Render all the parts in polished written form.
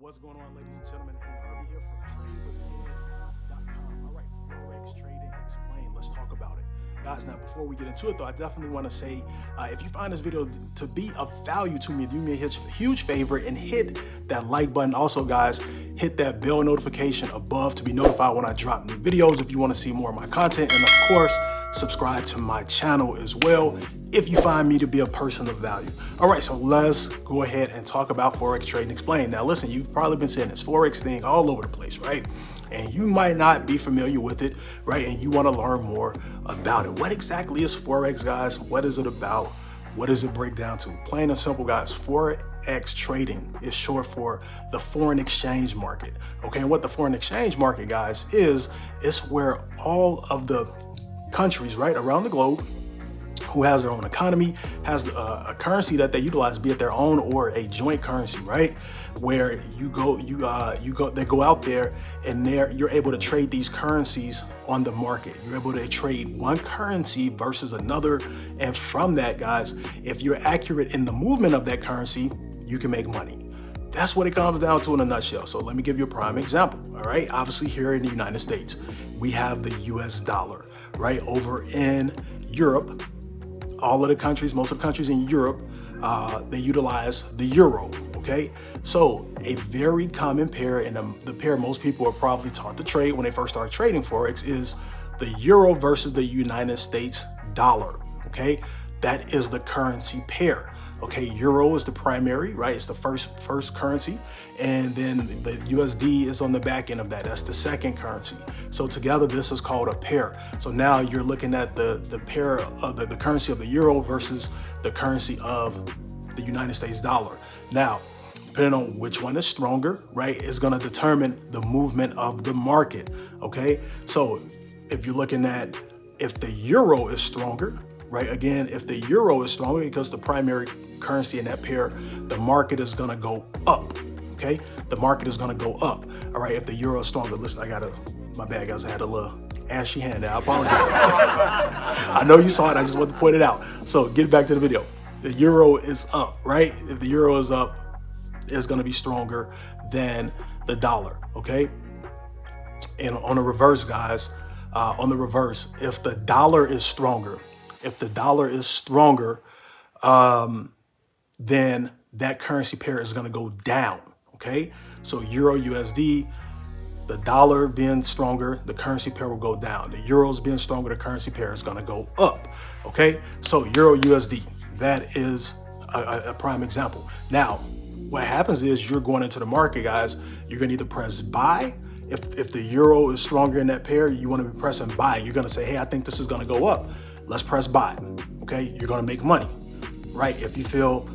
What's going on, ladies and gentlemen? Harvey here from TradeWithEd.com. All right, Forex Trading Explained. Let's talk about it. Guys, now before we get into it though, I definitely want to say, if you find this video to be of value to me, do me a huge favor and hit that like button. Also, guys, hit that bell notification above to be notified when I drop new videos if you want to see more of my content. And of course, subscribe to my channel as well if you find me to be a person of value. All right, so let's go ahead and talk about Forex Trading Explained. Now listen, you've probably been seeing this Forex thing all over the place, right? And you might not be familiar with it, right? And you want to learn more about it. What exactly is Forex, guys? What is it about? What does it break down to? Plain and simple, guys. Forex trading is short for the foreign exchange market. Okay, and what the foreign exchange market, guys, is where all of the countries, right, around the globe who has their own economy, has a currency that they utilize, be it their own or a joint currency, right? Where they go out there and you're able to trade these currencies on the market. You're able to trade one currency versus another. And from that, guys, if you're accurate in the movement of that currency, you can make money. That's what it comes down to in a nutshell. So let me give you a prime example. All right. Obviously here in the United States, we have the US dollar, right? Over in Europe, all of the countries, most of the countries in Europe, they utilize the euro, okay? So a very common pair, and the pair most people are probably taught to trade when they first start trading Forex, is the euro versus the United States dollar, okay? That is the currency pair. Okay, euro is the primary, right? It's the first currency, and then the USD is on the back end of that. That's the second currency. So together, this is called a pair. So now you're looking at the pair of the currency of the euro versus the currency of the United States dollar. Now, depending on which one is stronger, right, is going to determine the movement of the market. Okay, so if you're looking at if the euro is stronger, right? Again, if the euro is stronger because the primary currency in that pair, the market is going to go up. Okay, the market is going to go up. All right, if the euro is stronger. Listen, my bad, guys. I had a little ashy hand there. I apologize. I know you saw it. I just wanted to point it out. So get back to the video. The euro is up, right? If the euro is up, it's going to be stronger than the dollar. Okay, and on the reverse, guys, if the dollar is stronger, then that currency pair is going to go down. Okay, so euro USD, the dollar being stronger, the currency pair will go down. The euros being stronger, the currency pair is going to go up. Okay, so euro USD, that is a prime example. Now, what happens is you're going into the market, guys. You're going to either press buy. If the euro is stronger in that pair, you want to be pressing buy. You're going to say, hey, I think this is going to go up. Let's press buy. Okay, you're going to make money, right? If you feel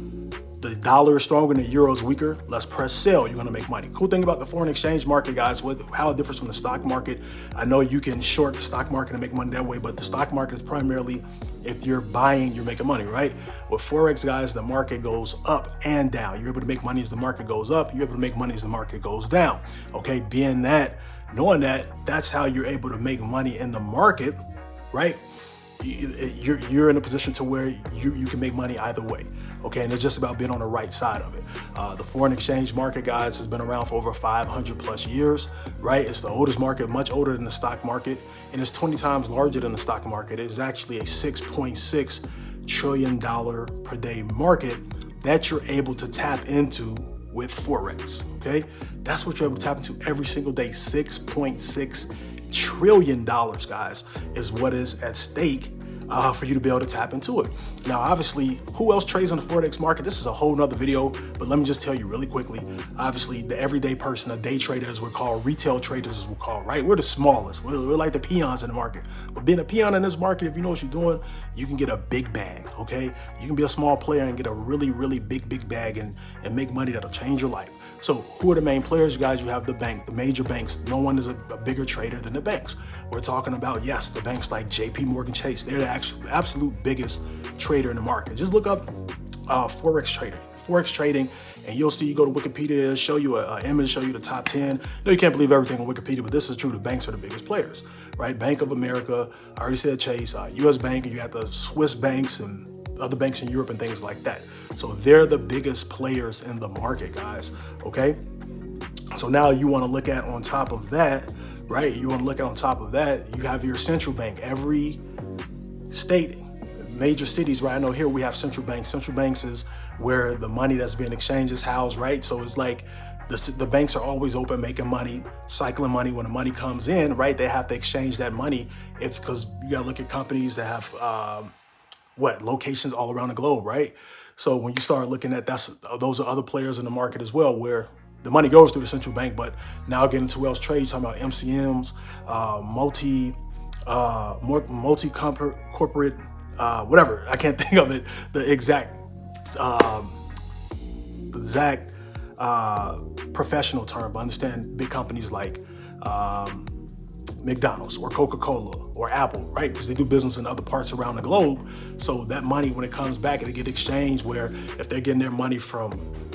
the dollar is stronger and the euro is weaker, let's press sell. You're going to make money. Cool thing about the foreign exchange market, guys, how it differs from the stock market. I know you can short the stock market and make money that way, but the stock market is primarily if you're buying, you're making money, right? With Forex, guys, the market goes up and down. You're able to make money as the market goes up. You're able to make money as the market goes down. Okay, knowing that, that's how you're able to make money in the market, right? You're in a position to where you can make money either way. Okay, and it's just about being on the right side of it. The foreign exchange market, guys, has been around for over 500 plus years, right? It's the oldest market, much older than the stock market, and it's 20 times larger than the stock market. It's actually a $6.6 trillion per day market that you're able to tap into with Forex, okay? That's what you're able to tap into every single day. $6.6 trillion, guys, is what is at stake for you to be able to tap into it. Now, obviously, who else trades on the Forex market? This is a whole nother video, but let me just tell you really quickly. Obviously, the everyday person, a day trader, as we're called, retail traders, as we're called, right? We're the smallest. We're like the peons in the market. But being a peon in this market, if you know what you're doing, you can get a big bag, okay? You can be a small player and get a really, really big bag and make money that'll change your life. So who are the main players, guys? You have the major banks. No one is a bigger trader than the banks. We're talking about, yes, the banks like JP Morgan Chase. They're the absolute biggest trader in the market. Just look up Forex trading, and you'll see, you go to Wikipedia, show you an image, show you the top 10. No, you can't believe everything on Wikipedia, but this is true. The banks are the biggest players, right? Bank of America, I already said Chase, US Bank, and you have the Swiss banks and other banks in Europe and things like that. So they're the biggest players in the market, guys, okay? So now you want to look at on top of that, right? You want to look at on top of that, you have your central bank. Every state, major cities, right? I know here we have central banks. Central banks is where the money that's being exchanged is housed, right? So it's like the banks are always open, making money, cycling money. When the money comes in, right, they have to exchange that money. Because you got to look at companies that have locations all around the globe, right? So when you start looking at those are other players in the market as well, where the money goes through the central bank. But now getting to who else trades, talking about MCMs, multi-corporate, whatever. I can't think of it, the exact professional term, but understand big companies like McDonald's or Coca-Cola or Apple, right? Because they do business in other parts around the globe. So that money, when it comes back, it'll get exchanged, where if they're getting their money from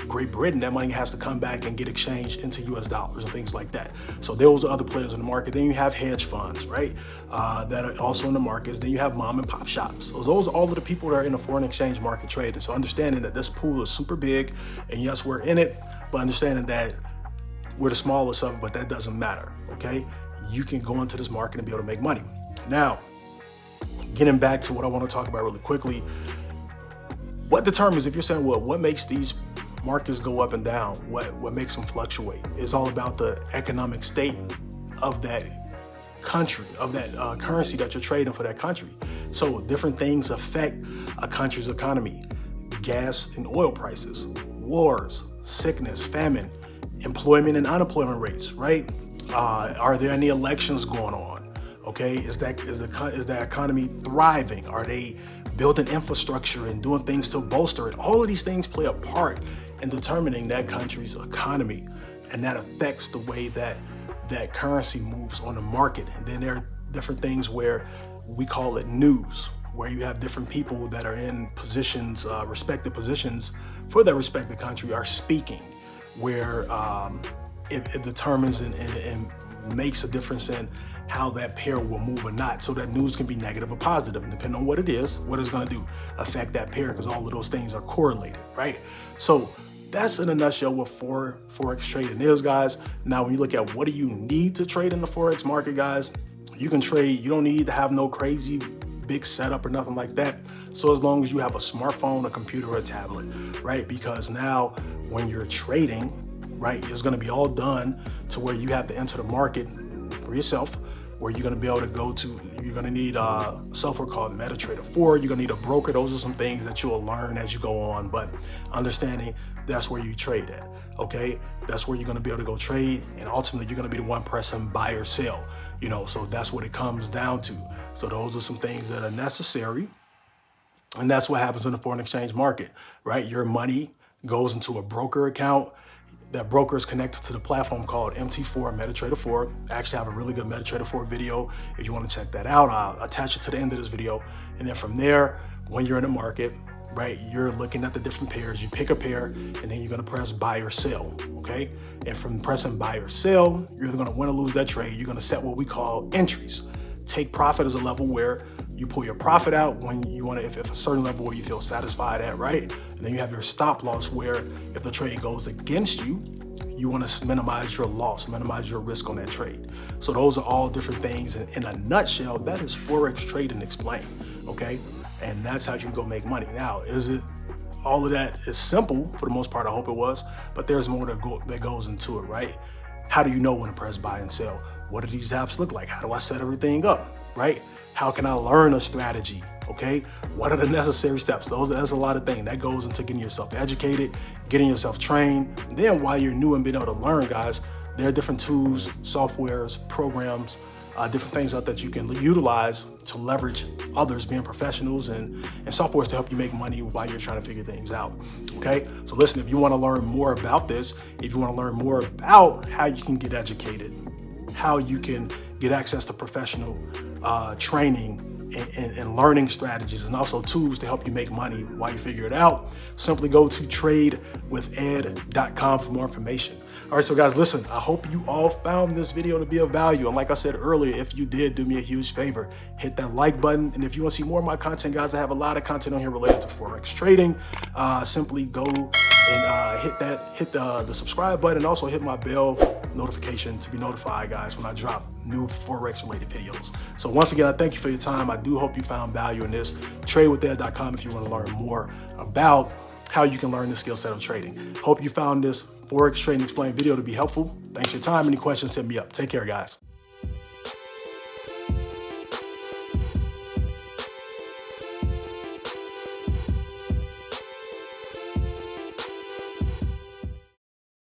Great Britain, that money has to come back and get exchanged into US dollars and things like that. So those are other players in the market. Then you have hedge funds, right? That are also in the markets. Then you have mom and pop shops. So those are all of the people that are in the foreign exchange market trading. So understanding that this pool is super big, and yes, we're in it, but understanding that we're the smallest of it, but that doesn't matter, okay? You can go into this market and be able to make money. Now, getting back to what I want to talk about really quickly, what determines, if you're saying, well, what makes these markets go up and down? What makes them fluctuate? It's all about the economic state of that country, of that currency that you're trading for that country. So different things affect a country's economy: gas and oil prices, wars, sickness, famine, employment and unemployment rates, right? Are there any elections going on? Okay, is the economy thriving? Are they building infrastructure and doing things to bolster it? All of these things play a part in determining that country's economy, and that affects the way that that currency moves on the market. And then there are different things where we call it news, where you have different people that are in positions, respective positions for their respective country, are speaking, where it determines and makes a difference in how that pair will move or not. So that news can be negative or positive, and depending on what it is, what it's going to do, affect that pair, because all of those things are correlated, right? So that's in a nutshell what Forex trading is, guys. Now, when you look at what do you need to trade in the Forex market, guys, you can trade. You don't need to have no crazy big setup or nothing like that. So as long as you have a smartphone, a computer, or a tablet, right? Because now when you're trading, right, it's going to be all done to where you have to enter the market for yourself, where you're going to be able to go to, you're going to need a software called MetaTrader 4. You're going to need a broker. Those are some things that you'll learn as you go on, but understanding that's where you trade at, okay? That's where you're going to be able to go trade, and ultimately you're going to be the one pressing buy or sell, so that's what it comes down to. So those are some things that are necessary, and that's what happens in the foreign exchange market, right? Your money goes into a broker account. That broker is connected to the platform called MT4, MetaTrader 4. I actually have a really good MetaTrader 4 video. If you want to check that out, I'll attach it to the end of this video. And then from there, when you're in the market, right, you're looking at the different pairs. You pick a pair, and then you're going to press buy or sell, okay? And from pressing buy or sell, you're either going to win or lose that trade. You're going to set what we call entries. Take profit as a level where you pull your profit out when you want to, if a certain level where you feel satisfied at, right? And then you have your stop loss, where if the trade goes against you, you want to minimize your loss, minimize your risk on that trade. So those are all different things. And in a nutshell, that is Forex trading explained, okay? And that's how you can go make money. Now, is it all of that is simple for the most part? I hope it was, but there's more that goes into it, right? How do you know when to press buy and sell? What do these apps look like? How do I set everything up, right? How can I learn a strategy, okay? What are the necessary steps? That's a lot of things. That goes into getting yourself educated, getting yourself trained. And then while you're new and being able to learn, guys, there are different tools, softwares, programs, different things out that you can utilize to leverage others being professionals and softwares to help you make money while you're trying to figure things out, okay? So listen, if you want to learn more about this, if you want to learn more about how you can get educated, how you can get access to professional training and learning strategies, and also tools to help you make money while you figure it out, simply go to tradewithed.com for more information. All right, so guys, listen, I hope you all found this video to be of value. And like I said earlier, if you did, do me a huge favor, hit that like button. And if you want to see more of my content, guys, I have a lot of content on here related to Forex trading. Simply go and hit the subscribe button, and also hit my bell notification to be notified, guys, when I drop new Forex related videos. So once again, I thank you for your time. I do hope you found value in this. TradeWithEd.com if you want to learn more about how you can learn the skill set of trading. Hope you found this Forex Trading Explained video to be helpful. Thanks for your time. Any questions, hit me up. Take care, guys.